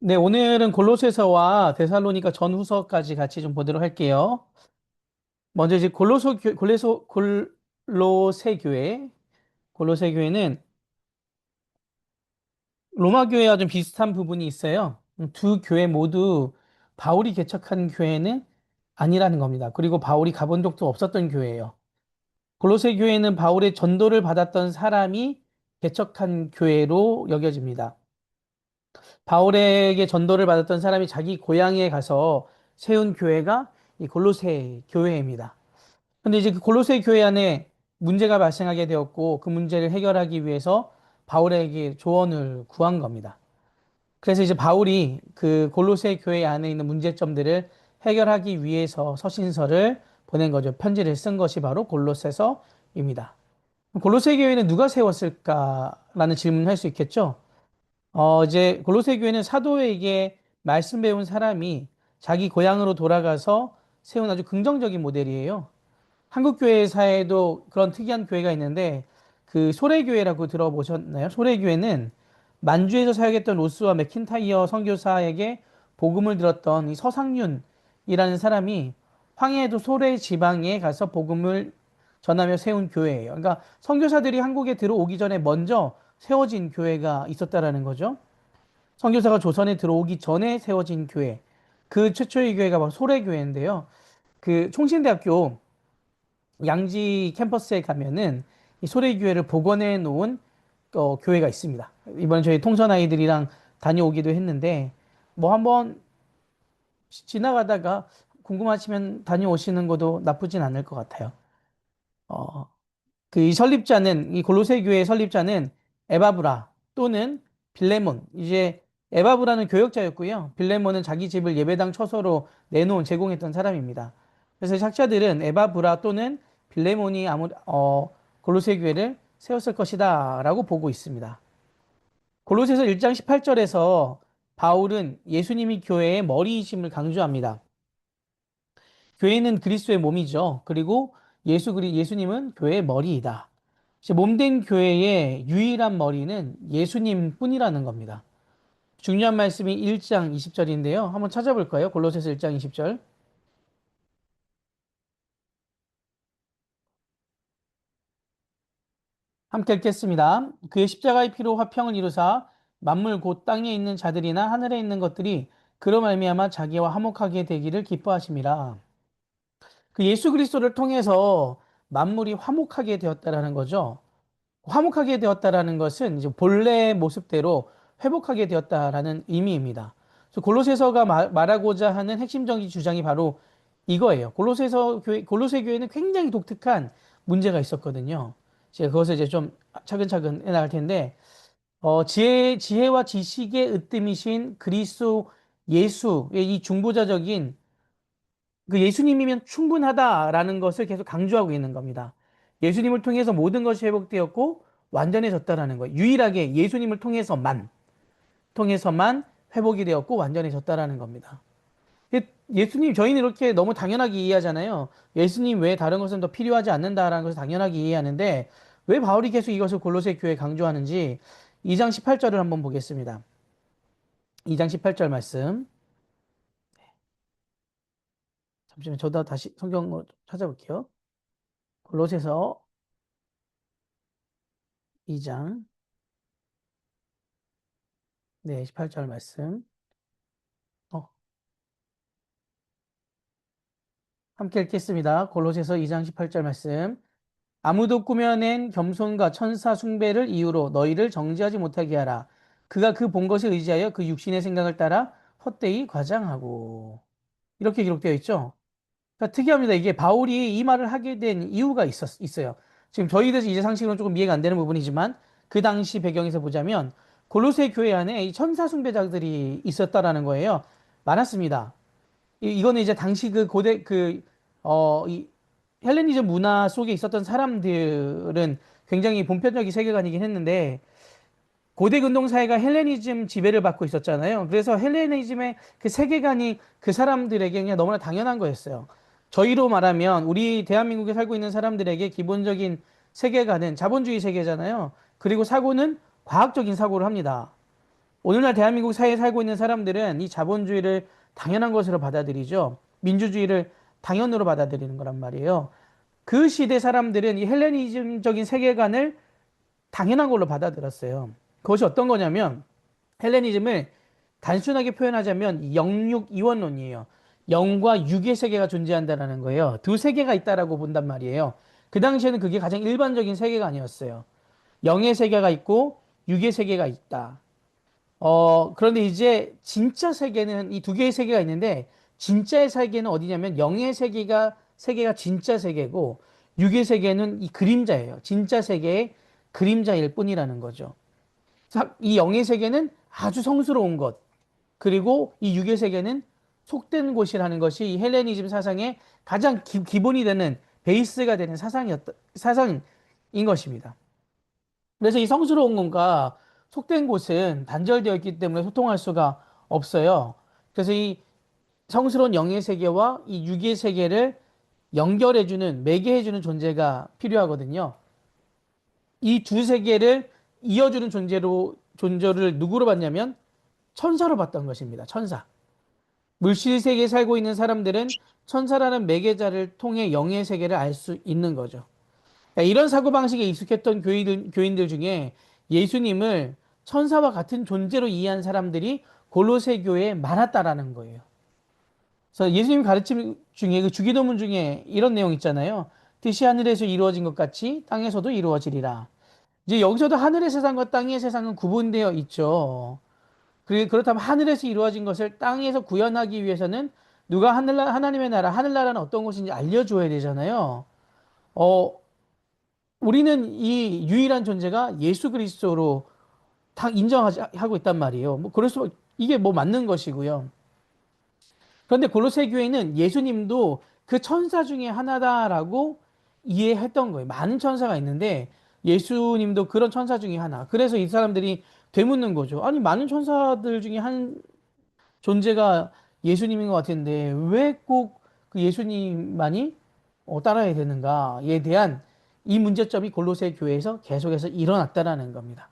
네, 오늘은 골로새서와 데살로니가 전후서까지 같이 좀 보도록 할게요. 먼저 이제 골로새 교회, 골로새 교회는 로마 교회와 좀 비슷한 부분이 있어요. 두 교회 모두 바울이 개척한 교회는 아니라는 겁니다. 그리고 바울이 가본 적도 없었던 교회예요. 골로새 교회는 바울의 전도를 받았던 사람이 개척한 교회로 여겨집니다. 바울에게 전도를 받았던 사람이 자기 고향에 가서 세운 교회가 이 골로새 교회입니다. 근데 이제 그 골로새 교회 안에 문제가 발생하게 되었고 그 문제를 해결하기 위해서 바울에게 조언을 구한 겁니다. 그래서 이제 바울이 그 골로새 교회 안에 있는 문제점들을 해결하기 위해서 서신서를 보낸 거죠. 편지를 쓴 것이 바로 골로새서입니다. 골로새 교회는 누가 세웠을까라는 질문을 할 수 있겠죠. 이제 골로새 교회는 사도에게 말씀 배운 사람이 자기 고향으로 돌아가서 세운 아주 긍정적인 모델이에요. 한국 교회사에도 그런 특이한 교회가 있는데 그 소래교회라고 들어보셨나요? 소래교회는 만주에서 사역했던 로스와 맥킨타이어 선교사에게 복음을 들었던 이 서상윤이라는 사람이 황해도 소래 지방에 가서 복음을 전하며 세운 교회예요. 그러니까 선교사들이 한국에 들어오기 전에 먼저 세워진 교회가 있었다라는 거죠. 선교사가 조선에 들어오기 전에 세워진 교회. 그 최초의 교회가 바로 소래교회인데요. 그 총신대학교 양지 캠퍼스에 가면은 이 소래교회를 복원해 놓은 교회가 있습니다. 이번에 저희 통선 아이들이랑 다녀오기도 했는데 뭐 한번 지나가다가 궁금하시면 다녀오시는 것도 나쁘진 않을 것 같아요. 어, 그 이 설립자는 이 골로새 교회의 설립자는 에바브라 또는 빌레몬. 이제 에바브라는 교역자였고요. 빌레몬은 자기 집을 예배당 처소로 내놓은 제공했던 사람입니다. 그래서 학자들은 에바브라 또는 빌레몬이 골로새 교회를 세웠을 것이다라고 보고 있습니다. 골로새서 1장 18절에서 바울은 예수님이 교회의 머리이심을 강조합니다. 교회는 그리스도의 몸이죠. 그리고 예수님은 교회의 머리이다. 몸된 교회의 유일한 머리는 예수님 뿐이라는 겁니다. 중요한 말씀이 1장 20절인데요. 한번 찾아볼까요? 골로새서 1장 20절. 함께 읽겠습니다. 그의 십자가의 피로 화평을 이루사 만물 곧 땅에 있는 자들이나 하늘에 있는 것들이 그로 말미암아 자기와 화목하게 되기를 기뻐하심이라. 그 예수 그리스도를 통해서 만물이 화목하게 되었다라는 거죠. 화목하게 되었다라는 것은 이제 본래의 모습대로 회복하게 되었다라는 의미입니다. 그래서 골로새서가 말하고자 하는 핵심적인 주장이 바로 이거예요. 골로새 교회는 굉장히 독특한 문제가 있었거든요. 제가 그것을 이제 좀 차근차근 해나갈 텐데, 지혜와 지식의 으뜸이신 그리스도 예수의 이 중보자적인 그 예수님이면 충분하다라는 것을 계속 강조하고 있는 겁니다. 예수님을 통해서 모든 것이 회복되었고 완전해졌다라는 거예요. 유일하게 예수님을 통해서만 회복이 되었고 완전해졌다라는 겁니다. 예수님, 저희는 이렇게 너무 당연하게 이해하잖아요. 예수님 외에 다른 것은 더 필요하지 않는다라는 것을 당연하게 이해하는데 왜 바울이 계속 이것을 골로새 교회에 강조하는지 2장 18절을 한번 보겠습니다. 2장 18절 말씀. 잠시만 저도 다시 성경을 찾아볼게요. 골로새서 2장 네, 18절 말씀. 어, 함께 읽겠습니다. 골로새서 2장 18절 말씀. 아무도 꾸며낸 겸손과 천사 숭배를 이유로 너희를 정죄하지 못하게 하라. 그가 그 본 것을 의지하여 그 육신의 생각을 따라 헛되이 과장하고. 이렇게 기록되어 있죠. 그러니까 특이합니다. 이게 바울이 이 말을 하게 된 이유가 있어요. 지금 저희들 이제 상식으로는 조금 이해가 안 되는 부분이지만 그 당시 배경에서 보자면 골로새 교회 안에 이 천사 숭배자들이 있었다라는 거예요. 많았습니다. 이거는 이제 당시 그 이 헬레니즘 문화 속에 있었던 사람들은 굉장히 보편적인 세계관이긴 했는데 고대 근동 사회가 헬레니즘 지배를 받고 있었잖아요. 그래서 헬레니즘의 그 세계관이 그 사람들에게 그냥 너무나 당연한 거였어요. 저희로 말하면 우리 대한민국에 살고 있는 사람들에게 기본적인 세계관은 자본주의 세계잖아요. 그리고 사고는 과학적인 사고를 합니다. 오늘날 대한민국 사회에 살고 있는 사람들은 이 자본주의를 당연한 것으로 받아들이죠. 민주주의를 당연으로 받아들이는 거란 말이에요. 그 시대 사람들은 이 헬레니즘적인 세계관을 당연한 걸로 받아들였어요. 그것이 어떤 거냐면 헬레니즘을 단순하게 표현하자면 영육 이원론이에요. 영과 육의 세계가 존재한다는 거예요. 두 세계가 있다라고 본단 말이에요. 그 당시에는 그게 가장 일반적인 세계가 아니었어요. 영의 세계가 있고 육의 세계가 있다. 그런데 이제 진짜 세계는 이 두 개의 세계가 있는데 진짜의 세계는 어디냐면 영의 세계가 진짜 세계고 육의 세계는 이 그림자예요. 진짜 세계의 그림자일 뿐이라는 거죠. 이 영의 세계는 아주 성스러운 것, 그리고 이 육의 세계는 속된 곳이라는 것이 이 헬레니즘 사상의 가장 기본이 되는 베이스가 되는 사상인 것입니다. 그래서 이 성스러운 것과 속된 곳은 단절되어 있기 때문에 소통할 수가 없어요. 그래서 이 성스러운 영의 세계와 이 육의 세계를 연결해주는, 매개해주는 존재가 필요하거든요. 이 두 세계를 이어주는 존재를 누구로 봤냐면 천사로 봤던 것입니다. 천사. 물질 세계에 살고 있는 사람들은 천사라는 매개자를 통해 영의 세계를 알 수 있는 거죠. 그러니까 이런 사고방식에 익숙했던 교인들 중에 예수님을 천사와 같은 존재로 이해한 사람들이 골로새 교회에 많았다라는 거예요. 그래서 예수님 가르침 중에 그 주기도문 중에 이런 내용 있잖아요. 뜻이 하늘에서 이루어진 것 같이 땅에서도 이루어지리라. 이제 여기서도 하늘의 세상과 땅의 세상은 구분되어 있죠. 그렇다면 하늘에서 이루어진 것을 땅에서 구현하기 위해서는 누가 하나님의 나라, 하늘나라는 어떤 것인지 알려줘야 되잖아요. 어, 우리는 이 유일한 존재가 예수 그리스도로 다 인정하고 있단 말이에요. 뭐, 이게 뭐 맞는 것이고요. 그런데 골로새 교회는 예수님도 그 천사 중에 하나다라고 이해했던 거예요. 많은 천사가 있는데 예수님도 그런 천사 중에 하나. 그래서 이 사람들이 되묻는 거죠. 아니, 많은 천사들 중에 한 존재가 예수님인 것 같은데 왜 꼭 그 예수님만이 따라야 되는가에 대한 이 문제점이 골로새 교회에서 계속해서 일어났다라는 겁니다.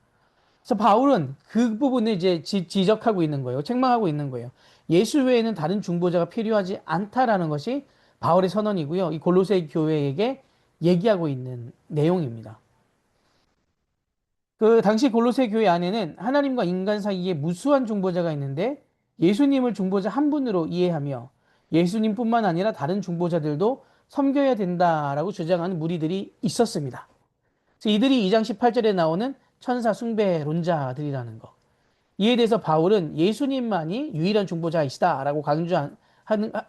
그래서 바울은 그 부분을 이제 지적하고 있는 거예요. 책망하고 있는 거예요. 예수 외에는 다른 중보자가 필요하지 않다라는 것이 바울의 선언이고요. 이 골로새 교회에게 얘기하고 있는 내용입니다. 그 당시 골로새 교회 안에는 하나님과 인간 사이에 무수한 중보자가 있는데 예수님을 중보자 한 분으로 이해하며 예수님뿐만 아니라 다른 중보자들도 섬겨야 된다라고 주장하는 무리들이 있었습니다. 그래서 이들이 2장 18절에 나오는 천사 숭배론자들이라는 거. 이에 대해서 바울은 예수님만이 유일한 중보자이시다라고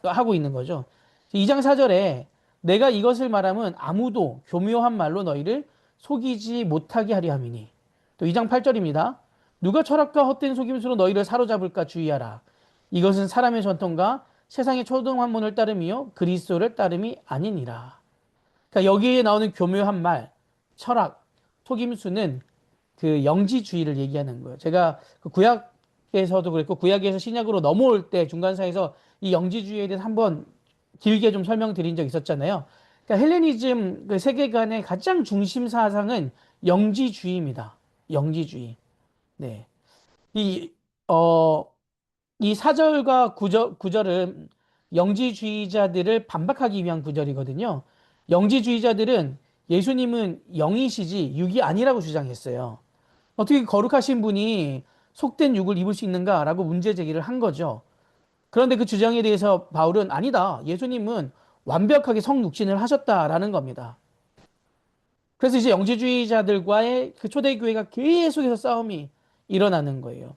하고 있는 거죠. 2장 4절에 내가 이것을 말하면 아무도 교묘한 말로 너희를 속이지 못하게 하려 함이니. 또 2장 8절입니다. 누가 철학과 헛된 속임수로 너희를 사로잡을까 주의하라. 이것은 사람의 전통과 세상의 초등환문을 따름이요 그리스도를 따름이 아니니라. 그러니까 여기에 나오는 교묘한 말, 철학, 속임수는 그 영지주의를 얘기하는 거예요. 제가 그 구약에서도 그랬고 구약에서 신약으로 넘어올 때 중간사에서 이 영지주의에 대해서 한번 길게 좀 설명드린 적 있었잖아요. 그러니까 헬레니즘 그 세계관의 가장 중심 사상은 영지주의입니다. 영지주의. 네. 이, 어, 이 4절과 구절은 영지주의자들을 반박하기 위한 구절이거든요. 영지주의자들은 예수님은 영이시지 육이 아니라고 주장했어요. 어떻게 거룩하신 분이 속된 육을 입을 수 있는가라고 문제 제기를 한 거죠. 그런데 그 주장에 대해서 바울은 아니다. 예수님은 완벽하게 성육신을 하셨다라는 겁니다. 그래서 이제 영지주의자들과의 그 초대교회가 계속해서 싸움이 일어나는 거예요.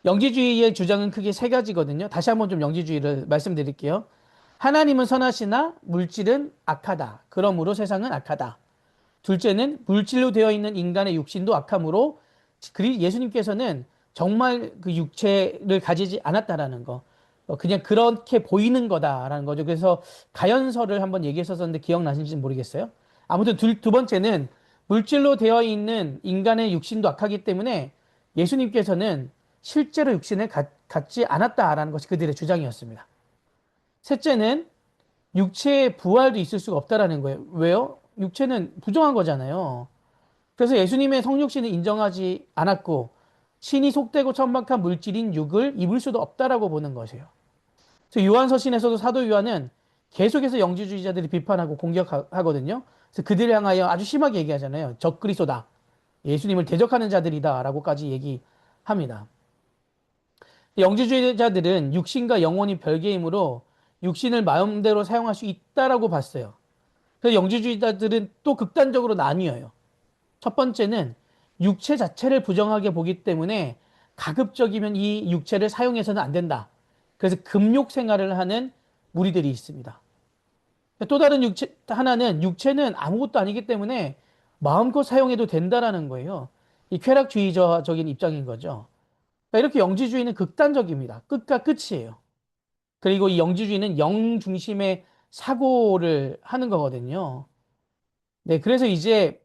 영지주의의 주장은 크게 세 가지거든요. 다시 한번 좀 영지주의를 말씀드릴게요. 하나님은 선하시나 물질은 악하다. 그러므로 세상은 악하다. 둘째는 물질로 되어 있는 인간의 육신도 악함으로 예수님께서는 정말 그 육체를 가지지 않았다라는 거. 그냥 그렇게 보이는 거다라는 거죠. 그래서 가연서를 한번 얘기했었는데 기억나시는지 모르겠어요. 아무튼 두 번째는 물질로 되어 있는 인간의 육신도 악하기 때문에 예수님께서는 실제로 육신을 갖지 않았다라는 것이 그들의 주장이었습니다. 셋째는 육체의 부활도 있을 수가 없다라는 거예요. 왜요? 육체는 부정한 거잖아요. 그래서 예수님의 성육신을 인정하지 않았고 신이 속되고 천박한 물질인 육을 입을 수도 없다라고 보는 것이에요. 그래서 요한서신에서도 사도 요한은 계속해서 영지주의자들이 비판하고 공격하거든요. 그래서 그들을 향하여 아주 심하게 얘기하잖아요. 적그리스도다. 예수님을 대적하는 자들이다라고까지 얘기합니다. 영지주의자들은 육신과 영혼이 별개이므로 육신을 마음대로 사용할 수 있다라고 봤어요. 그래서 영지주의자들은 또 극단적으로 나뉘어요. 첫 번째는 육체 자체를 부정하게 보기 때문에 가급적이면 이 육체를 사용해서는 안 된다. 그래서 금욕 생활을 하는 무리들이 있습니다. 또 다른 하나는 육체는 아무것도 아니기 때문에 마음껏 사용해도 된다라는 거예요. 이 쾌락주의적인 입장인 거죠. 그러니까 이렇게 영지주의는 극단적입니다. 끝과 끝이에요. 그리고 이 영지주의는 영 중심의 사고를 하는 거거든요. 네, 그래서 이제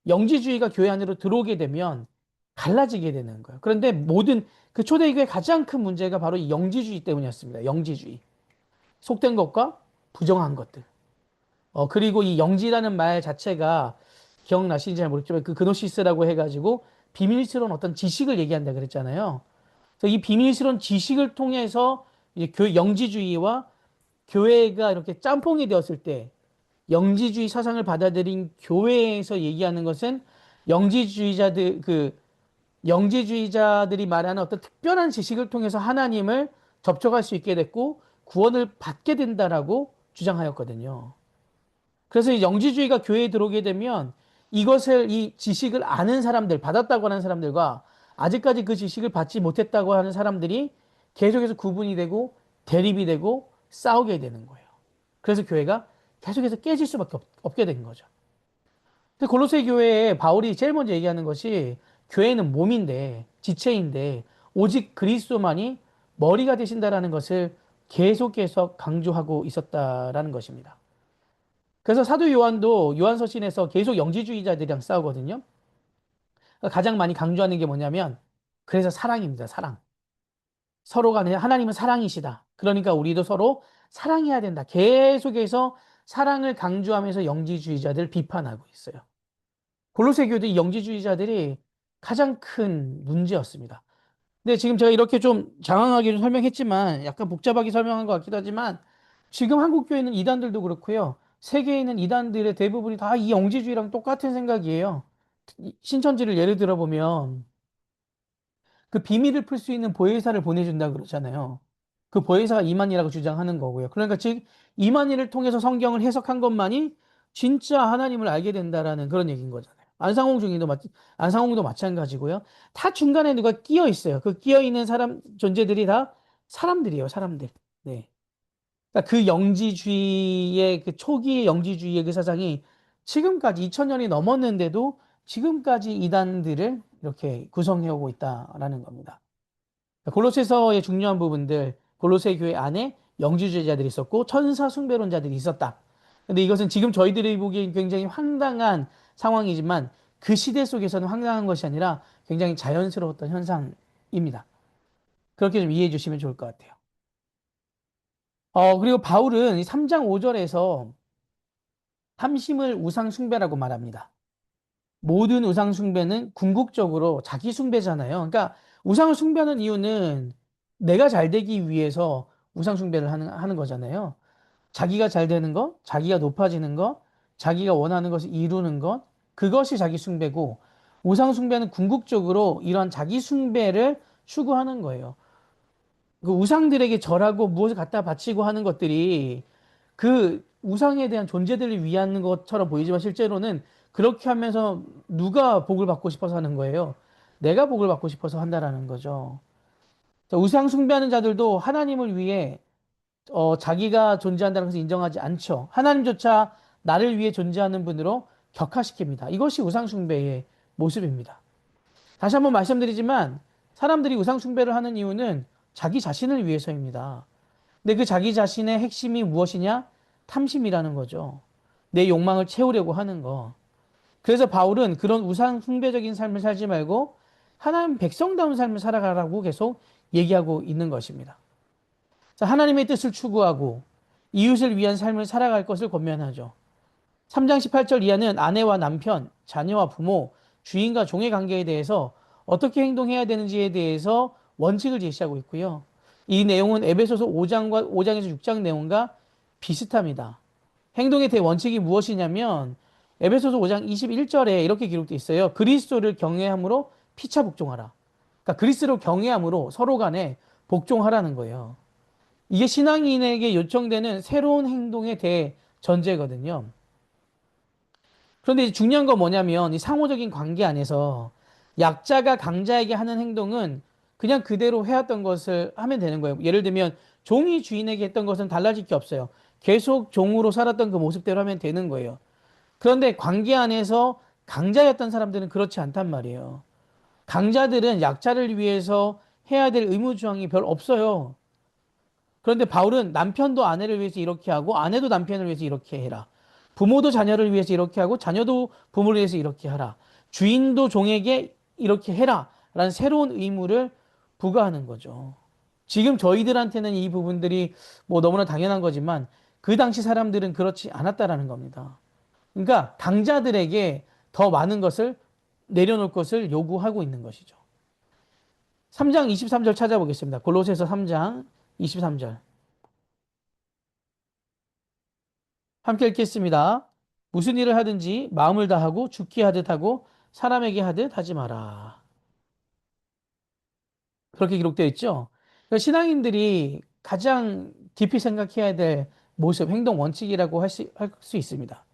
영지주의가 교회 안으로 들어오게 되면 갈라지게 되는 거예요. 그런데 모든 그 초대교회의 가장 큰 문제가 바로 이 영지주의 때문이었습니다. 영지주의. 속된 것과 부정한 것들. 그리고 이 영지라는 말 자체가 기억나시는지 잘 모르겠지만 그 그노시스라고 해가지고 비밀스러운 어떤 지식을 얘기한다 그랬잖아요. 그래서 이 비밀스러운 지식을 통해서 이제 영지주의와 교회가 이렇게 짬뽕이 되었을 때 영지주의 사상을 받아들인 교회에서 얘기하는 것은 영지주의자들이 말하는 어떤 특별한 지식을 통해서 하나님을 접촉할 수 있게 됐고 구원을 받게 된다라고 주장하였거든요. 그래서 이 영지주의가 교회에 들어오게 되면 이 지식을 아는 사람들, 받았다고 하는 사람들과 아직까지 그 지식을 받지 못했다고 하는 사람들이 계속해서 구분이 되고 대립이 되고 싸우게 되는 거예요. 그래서 교회가 계속해서 깨질 수밖에 없게 된 거죠. 근데 골로새 교회에 바울이 제일 먼저 얘기하는 것이 교회는 몸인데, 지체인데, 오직 그리스도만이 머리가 되신다라는 것을 계속해서 강조하고 있었다라는 것입니다. 그래서 사도 요한도 요한서신에서 계속 영지주의자들이랑 싸우거든요. 가장 많이 강조하는 게 뭐냐면, 그래서 사랑입니다, 사랑. 서로 간에 하나님은 사랑이시다. 그러니까 우리도 서로 사랑해야 된다. 계속해서 사랑을 강조하면서 영지주의자들을 비판하고 있어요. 골로새 교도 이 영지주의자들이 가장 큰 문제였습니다. 근데 지금 제가 이렇게 좀 장황하게 좀 설명했지만 약간 복잡하게 설명한 것 같기도 하지만 지금 한국 교회는 이단들도 그렇고요. 세계에 있는 이단들의 대부분이 다 이 영지주의랑 똑같은 생각이에요. 신천지를 예를 들어 보면 그 비밀을 풀 수 있는 보혜사를 보내준다 그러잖아요. 그 보혜사가 이만희라고 주장하는 거고요. 그러니까 즉 이만희를 통해서 성경을 해석한 것만이 진짜 하나님을 알게 된다라는 그런 얘기인 거잖아요. 안상홍도 마찬가지고요. 다 중간에 누가 끼어 있어요. 그 끼어 있는 사람 존재들이 다 사람들이에요. 사람들. 네. 그러니까 그 영지주의의 그 초기의 영지주의의 그 사상이 지금까지 2000년이 넘었는데도 지금까지 이단들을 이렇게 구성해 오고 있다라는 겁니다. 골로새서의 중요한 부분들, 골로새 교회 안에 영지주의자들이 있었고 천사 숭배론자들이 있었다. 근데 이것은 지금 저희들이 보기엔 굉장히 황당한 상황이지만 그 시대 속에서는 황당한 것이 아니라 굉장히 자연스러웠던 현상입니다. 그렇게 좀 이해해 주시면 좋을 것 같아요. 그리고 바울은 이 3장 5절에서 탐심을 우상 숭배라고 말합니다. 모든 우상 숭배는 궁극적으로 자기 숭배잖아요. 그러니까 우상을 숭배하는 이유는 내가 잘 되기 위해서 우상 숭배를 하는 거잖아요. 자기가 잘 되는 것, 자기가 높아지는 것, 자기가 원하는 것을 이루는 것, 그것이 자기 숭배고 우상 숭배는 궁극적으로 이러한 자기 숭배를 추구하는 거예요. 그 우상들에게 절하고 무엇을 갖다 바치고 하는 것들이 그 우상에 대한 존재들을 위한 것처럼 보이지만 실제로는 그렇게 하면서 누가 복을 받고 싶어서 하는 거예요? 내가 복을 받고 싶어서 한다라는 거죠. 자, 우상 숭배하는 자들도 하나님을 위해 자기가 존재한다는 것을 인정하지 않죠. 하나님조차 나를 위해 존재하는 분으로 격화시킵니다. 이것이 우상 숭배의 모습입니다. 다시 한번 말씀드리지만 사람들이 우상 숭배를 하는 이유는 자기 자신을 위해서입니다. 근데 그 자기 자신의 핵심이 무엇이냐? 탐심이라는 거죠. 내 욕망을 채우려고 하는 거. 그래서 바울은 그런 우상 숭배적인 삶을 살지 말고 하나님 백성다운 삶을 살아가라고 계속 얘기하고 있는 것입니다. 자, 하나님의 뜻을 추구하고 이웃을 위한 삶을 살아갈 것을 권면하죠. 3장 18절 이하는 아내와 남편, 자녀와 부모, 주인과 종의 관계에 대해서 어떻게 행동해야 되는지에 대해서 원칙을 제시하고 있고요. 이 내용은 에베소서 5장에서 6장 내용과 비슷합니다. 행동의 대원칙이 무엇이냐면 에베소서 5장 21절에 이렇게 기록되어 있어요. 그리스도를 경외함으로 피차 복종하라. 그러니까 그리스도를 경외함으로 서로 간에 복종하라는 거예요. 이게 신앙인에게 요청되는 새로운 행동의 대전제거든요. 그런데 이제 중요한 건 뭐냐면 이 상호적인 관계 안에서 약자가 강자에게 하는 행동은 그냥 그대로 해왔던 것을 하면 되는 거예요. 예를 들면 종이 주인에게 했던 것은 달라질 게 없어요. 계속 종으로 살았던 그 모습대로 하면 되는 거예요. 그런데 관계 안에서 강자였던 사람들은 그렇지 않단 말이에요. 강자들은 약자를 위해서 해야 될 의무조항이 별 없어요. 그런데 바울은 남편도 아내를 위해서 이렇게 하고 아내도 남편을 위해서 이렇게 해라. 부모도 자녀를 위해서 이렇게 하고 자녀도 부모를 위해서 이렇게 하라. 주인도 종에게 이렇게 해라. 라는 새로운 의무를 부과하는 거죠. 지금 저희들한테는 이 부분들이 뭐 너무나 당연한 거지만 그 당시 사람들은 그렇지 않았다라는 겁니다. 그러니까 강자들에게 더 많은 것을 내려놓을 것을 요구하고 있는 것이죠. 3장 23절 찾아보겠습니다. 골로새서 3장 23절. 함께 읽겠습니다. 무슨 일을 하든지 마음을 다하고 죽게 하듯 하고 사람에게 하듯 하지 마라. 그렇게 기록되어 있죠. 그러니까 신앙인들이 가장 깊이 생각해야 될 모습, 행동 원칙이라고 할 수 있습니다.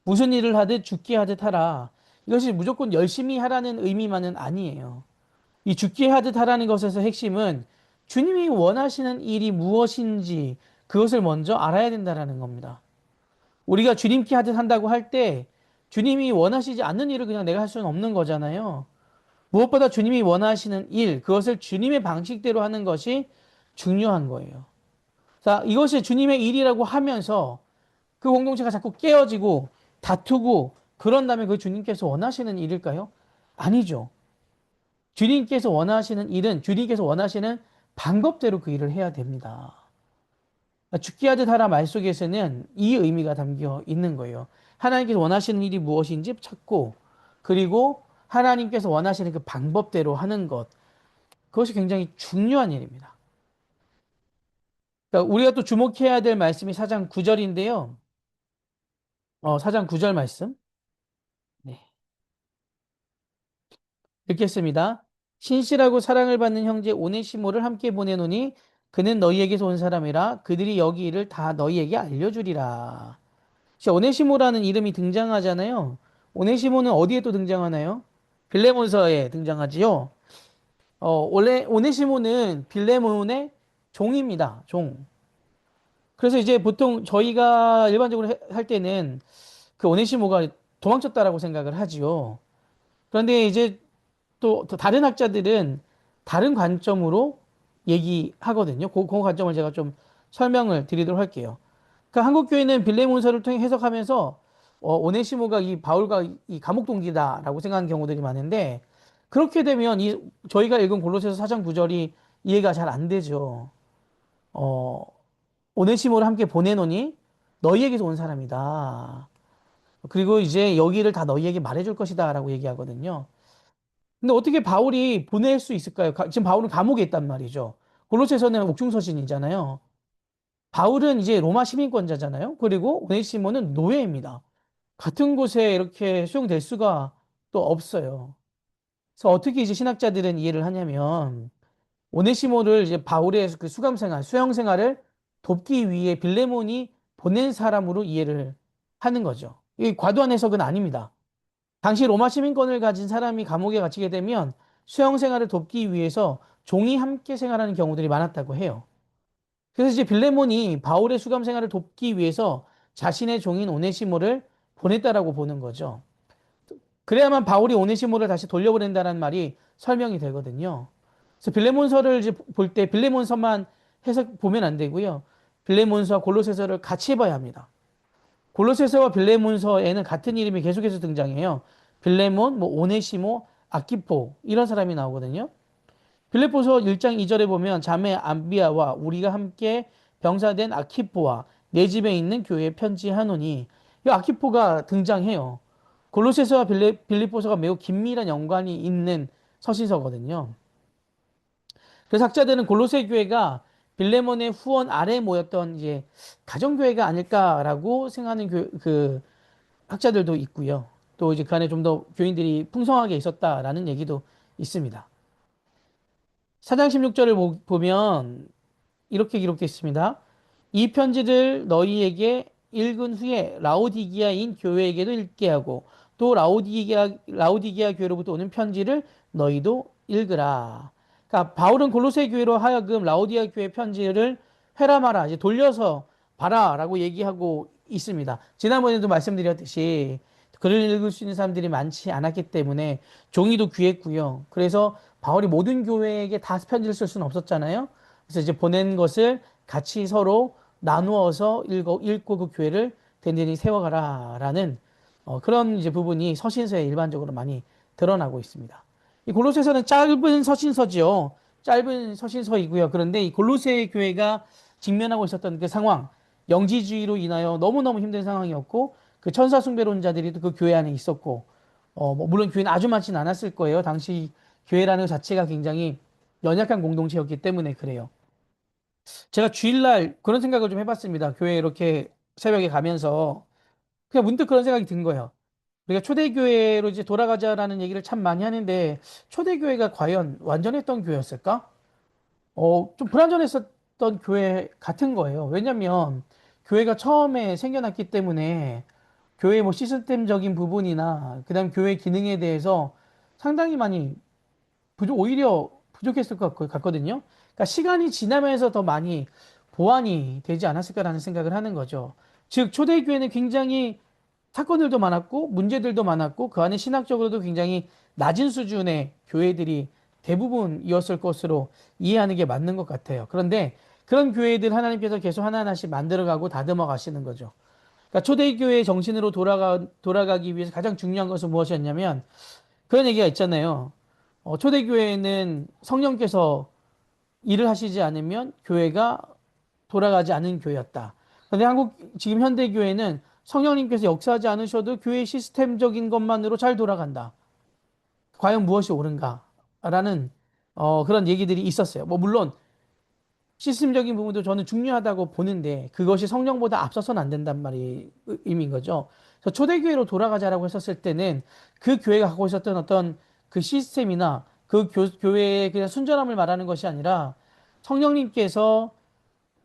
무슨 일을 하듯 죽게 하듯 하라. 이것이 무조건 열심히 하라는 의미만은 아니에요. 이 죽게 하듯 하라는 것에서 핵심은 주님이 원하시는 일이 무엇인지 그것을 먼저 알아야 된다라는 겁니다. 우리가 주님께 하듯 한다고 할 때 주님이 원하시지 않는 일을 그냥 내가 할 수는 없는 거잖아요. 무엇보다 주님이 원하시는 일, 그것을 주님의 방식대로 하는 것이 중요한 거예요. 자, 이것이 주님의 일이라고 하면서 그 공동체가 자꾸 깨어지고 다투고 그런다면 그 주님께서 원하시는 일일까요? 아니죠. 주님께서 원하시는 일은 주님께서 원하시는 방법대로 그 일을 해야 됩니다. 죽게 하듯 하라 말 속에서는 이 의미가 담겨 있는 거예요. 하나님께서 원하시는 일이 무엇인지 찾고, 그리고 하나님께서 원하시는 그 방법대로 하는 것. 그것이 굉장히 중요한 일입니다. 그러니까 우리가 또 주목해야 될 말씀이 4장 9절인데요. 4장 9절 말씀. 네. 읽겠습니다. 신실하고 사랑을 받는 형제 오네시모를 함께 보내노니 그는 너희에게서 온 사람이라 그들이 여기 일을 다 너희에게 알려주리라. 오네시모라는 이름이 등장하잖아요. 오네시모는 어디에 또 등장하나요? 빌레몬서에 등장하지요. 원래 오네시모는 빌레몬의 종입니다. 종. 그래서 이제 보통 저희가 일반적으로 할 때는 그 오네시모가 도망쳤다라고 생각을 하지요. 그런데 이제 또 다른 학자들은 다른 관점으로 얘기하거든요. 그 관점을 제가 좀 설명을 드리도록 할게요. 그 한국 교회는 빌레몬서를 통해 해석하면서 오네시모가 이 바울과 이 감옥 동기다라고 생각하는 경우들이 많은데 그렇게 되면 이 저희가 읽은 골로새서 4장 9절이 이해가 잘 안 되죠. 어, 오네시모를 함께 보내노니 너희에게서 온 사람이다. 그리고 이제 여기를 다 너희에게 말해줄 것이다라고 얘기하거든요. 근데 어떻게 바울이 보낼 수 있을까요? 지금 바울은 감옥에 있단 말이죠. 골로새서는 옥중서신이잖아요. 바울은 이제 로마 시민권자잖아요. 그리고 오네시모는 노예입니다. 같은 곳에 이렇게 수용될 수가 또 없어요. 그래서 어떻게 이제 신학자들은 이해를 하냐면 오네시모를 이제 바울의 그 수감 생활, 수용 생활을 돕기 위해 빌레몬이 보낸 사람으로 이해를 하는 거죠. 이 과도한 해석은 아닙니다. 당시 로마 시민권을 가진 사람이 감옥에 갇히게 되면 수용 생활을 돕기 위해서 종이 함께 생활하는 경우들이 많았다고 해요. 그래서 이제 빌레몬이 바울의 수감 생활을 돕기 위해서 자신의 종인 오네시모를 보냈다라고 보는 거죠. 그래야만 바울이 오네시모를 다시 돌려보낸다는 말이 설명이 되거든요. 그래서 빌레몬서를 이제 볼 때 빌레몬서만 해석 보면 안 되고요. 빌레몬서와 골로새서를 같이 봐야 합니다. 골로새서와 빌레몬서에는 같은 이름이 계속해서 등장해요. 빌레몬, 뭐 오네시모, 아키포 이런 사람이 나오거든요. 빌립보서 1장 2절에 보면 자매 안비아와 우리가 함께 병사된 아키포와 내 집에 있는 교회에 편지하노니 이 아키포가 등장해요. 골로새서와 빌립보서가 매우 긴밀한 연관이 있는 서신서거든요. 그래서 학자들은 골로새 교회가 빌레몬의 후원 아래 모였던 이제 가정교회가 아닐까라고 생각하는 그 학자들도 있고요. 또 이제 그 안에 좀 더 교인들이 풍성하게 있었다라는 얘기도 있습니다. 4장 16절을 보면 이렇게 기록했습니다. 이 편지를 너희에게 읽은 후에 라오디기아인 교회에게도 읽게 하고 또 라오디기아 교회로부터 오는 편지를 너희도 읽으라. 그러니까 바울은 골로새 교회로 하여금 라오디아 교회 편지를 회람하라, 이제 돌려서 봐라라고 얘기하고 있습니다. 지난번에도 말씀드렸듯이 글을 읽을 수 있는 사람들이 많지 않았기 때문에 종이도 귀했고요. 그래서 바울이 모든 교회에게 다 편지를 쓸 수는 없었잖아요. 그래서 이제 보낸 것을 같이 서로 나누어서 읽고 그 교회를 든든히 세워가라라는 그런 이제 부분이 서신서에 일반적으로 많이 드러나고 있습니다. 이 골로새서는 짧은 서신서지요. 짧은 서신서이고요. 그런데 이 골로새 교회가 직면하고 있었던 그 상황, 영지주의로 인하여 너무너무 힘든 상황이었고, 그 천사 숭배론자들이 그 교회 안에 있었고, 뭐 물론 교회는 아주 많지는 않았을 거예요. 당시 교회라는 것 자체가 굉장히 연약한 공동체였기 때문에 그래요. 제가 주일날 그런 생각을 좀 해봤습니다. 교회 이렇게 새벽에 가면서 그냥 문득 그런 생각이 든 거예요. 우리가 초대교회로 이제 돌아가자라는 얘기를 참 많이 하는데 초대교회가 과연 완전했던 교회였을까? 좀 불완전했었던 교회 같은 거예요. 왜냐면 교회가 처음에 생겨났기 때문에 교회 뭐 시스템적인 부분이나 그다음 교회 기능에 대해서 상당히 많이 오히려 부족했을 것 같거든요. 그러니까 시간이 지나면서 더 많이 보완이 되지 않았을까라는 생각을 하는 거죠. 즉, 초대교회는 굉장히 사건들도 많았고, 문제들도 많았고, 그 안에 신학적으로도 굉장히 낮은 수준의 교회들이 대부분이었을 것으로 이해하는 게 맞는 것 같아요. 그런데 그런 교회들 하나님께서 계속 하나하나씩 만들어가고 다듬어 가시는 거죠. 그러니까 초대교회의 정신으로 돌아가기 위해서 가장 중요한 것은 무엇이었냐면 그런 얘기가 있잖아요. 초대교회는 성령께서 일을 하시지 않으면 교회가 돌아가지 않은 교회였다. 그런데 지금 현대교회는 성령님께서 역사하지 않으셔도 교회 시스템적인 것만으로 잘 돌아간다. 과연 무엇이 옳은가? 라는, 그런 얘기들이 있었어요. 뭐, 물론, 시스템적인 부분도 저는 중요하다고 보는데, 그것이 성령보다 앞서서는 안 된단 말이 의미인 거죠. 그래서 초대교회로 돌아가자라고 했었을 때는 그 교회가 갖고 있었던 어떤 그 시스템이나 그 교회의 그냥 순전함을 말하는 것이 아니라 성령님께서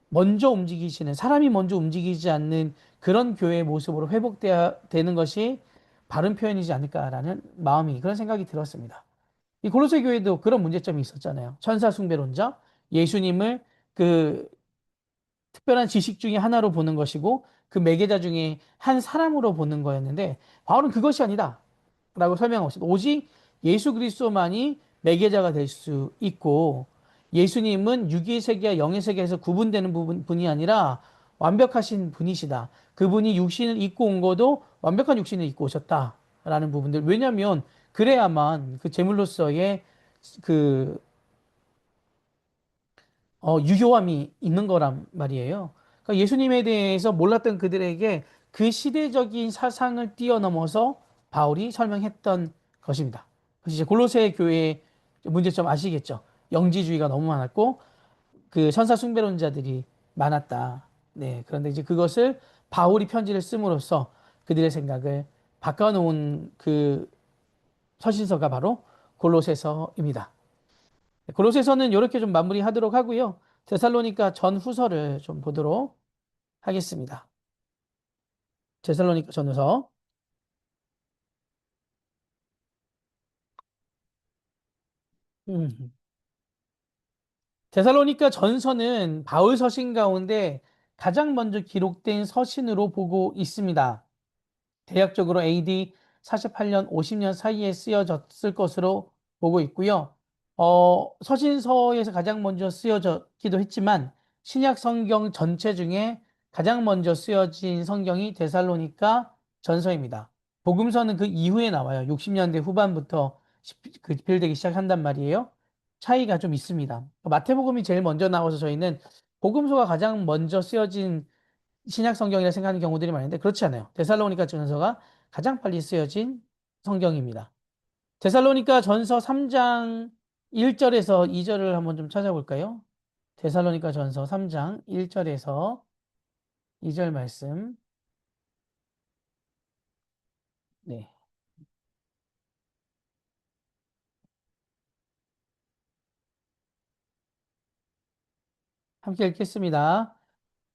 먼저 움직이시는, 사람이 먼저 움직이지 않는 그런 교회의 모습으로 회복돼야 되는 것이 바른 표현이지 않을까라는 마음이, 그런 생각이 들었습니다. 이 골로새 교회도 그런 문제점이 있었잖아요. 천사 숭배론자, 예수님을 그 특별한 지식 중에 하나로 보는 것이고 그 매개자 중에 한 사람으로 보는 거였는데 바울은 그것이 아니다 라고 설명하고 있습니다. 오직 예수 그리스도만이 매개자가 될 수 있고 예수님은 육의 세계와 영의 세계에서 구분되는 분이 아니라 완벽하신 분이시다. 그분이 육신을 입고 온 것도 완벽한 육신을 입고 오셨다라는 부분들. 왜냐하면 그래야만 그 제물로서의 그 유효함이 있는 거란 말이에요. 그러니까 예수님에 대해서 몰랐던 그들에게 그 시대적인 사상을 뛰어넘어서 바울이 설명했던 것입니다. 그래서 이제 골로새 교회의 문제점 아시겠죠? 영지주의가 너무 많았고 그 천사 숭배론자들이 많았다. 네, 그런데 이제 그것을 바울이 편지를 씀으로써 그들의 생각을 바꿔놓은 그 서신서가 바로 골로새서입니다. 골로새서는 이렇게 좀 마무리하도록 하고요. 데살로니가 전후서를 좀 보도록 하겠습니다. 데살로니가 전후서. 음. 데살로니가 전서는 바울 서신 가운데 가장 먼저 기록된 서신으로 보고 있습니다. 대략적으로 AD 48년, 50년 사이에 쓰여졌을 것으로 보고 있고요. 서신서에서 가장 먼저 쓰여졌기도 했지만 신약 성경 전체 중에 가장 먼저 쓰여진 성경이 데살로니가 전서입니다. 복음서는 그 이후에 나와요. 60년대 후반부터 그 집필되기 시작한단 말이에요. 차이가 좀 있습니다. 마태복음이 제일 먼저 나와서 저희는 복음서가 가장 먼저 쓰여진 신약 성경이라 생각하는 경우들이 많은데 그렇지 않아요. 데살로니가 전서가 가장 빨리 쓰여진 성경입니다. 데살로니가 전서 3장 1절에서 2절을 한번 좀 찾아볼까요? 데살로니가 전서 3장 1절에서 2절 말씀. 네. 함께 읽겠습니다.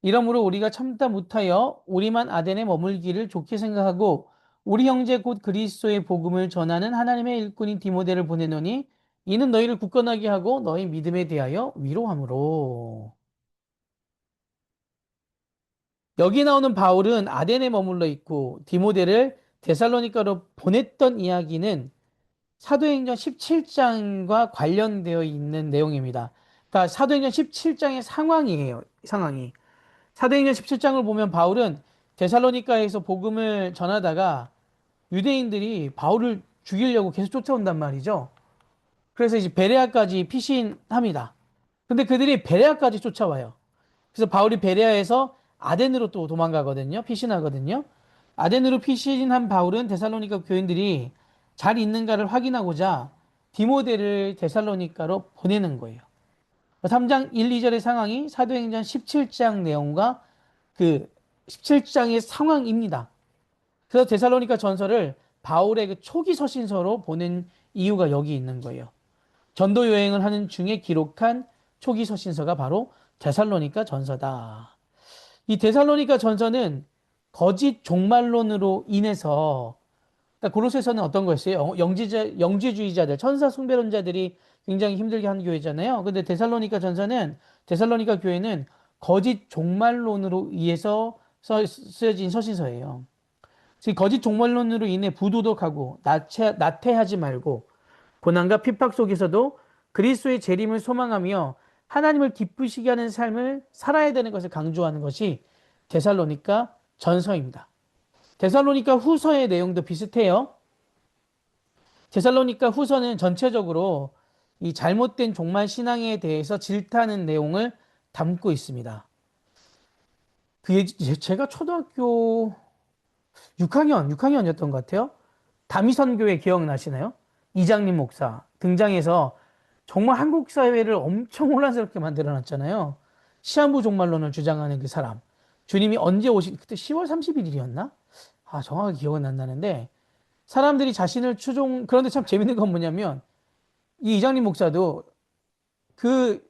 이러므로 우리가 참다 못하여 우리만 아덴에 머물기를 좋게 생각하고 우리 형제 곧 그리스도의 복음을 전하는 하나님의 일꾼인 디모데를 보내노니 이는 너희를 굳건하게 하고 너희 믿음에 대하여 위로함으로. 여기 나오는 바울은 아덴에 머물러 있고 디모데를 데살로니가로 보냈던 이야기는 사도행전 17장과 관련되어 있는 내용입니다. 그러니까 사도행전 17장의 상황이에요. 상황이. 사도행전 17장을 보면 바울은 데살로니가에서 복음을 전하다가 유대인들이 바울을 죽이려고 계속 쫓아온단 말이죠. 그래서 이제 베레아까지 피신합니다. 근데 그들이 베레아까지 쫓아와요. 그래서 바울이 베레아에서 아덴으로 또 도망가거든요. 피신하거든요. 아덴으로 피신한 바울은 데살로니가 교인들이 잘 있는가를 확인하고자 디모데를 데살로니가로 보내는 거예요. 3장 1, 2절의 상황이 사도행전 17장 내용과 그 17장의 상황입니다. 그래서 데살로니가 전서를 바울의 그 초기 서신서로 보낸 이유가 여기 있는 거예요. 전도 여행을 하는 중에 기록한 초기 서신서가 바로 데살로니가 전서다. 이 데살로니가 전서는 거짓 종말론으로 인해서 그러니까 고로새서는 어떤 거였어요? 영지주의자들, 천사 숭배론자들이 굉장히 힘들게 한 교회잖아요. 근데 데살로니가 전서는 데살로니가 교회는 거짓 종말론으로 의해서 쓰여진 서신서예요. 즉 거짓 종말론으로 인해 부도덕하고 나태하지 말고 고난과 핍박 속에서도 그리스도의 재림을 소망하며 하나님을 기쁘시게 하는 삶을 살아야 되는 것을 강조하는 것이 데살로니가 전서입니다. 데살로니가 후서의 내용도 비슷해요. 데살로니가 후서는 전체적으로 이 잘못된 종말 신앙에 대해서 질타하는 내용을 담고 있습니다. 그게 제가 초등학교 6학년이었던 것 같아요. 다미선교회 기억나시나요? 이장님 목사 등장해서 정말 한국 사회를 엄청 혼란스럽게 만들어 놨잖아요. 시한부 종말론을 주장하는 그 사람. 주님이 언제 그때 10월 31일이었나? 아, 정확하게 기억은 안 나는데, 사람들이 자신을 그런데 참 재밌는 건 뭐냐면, 이 이장님 목사도 그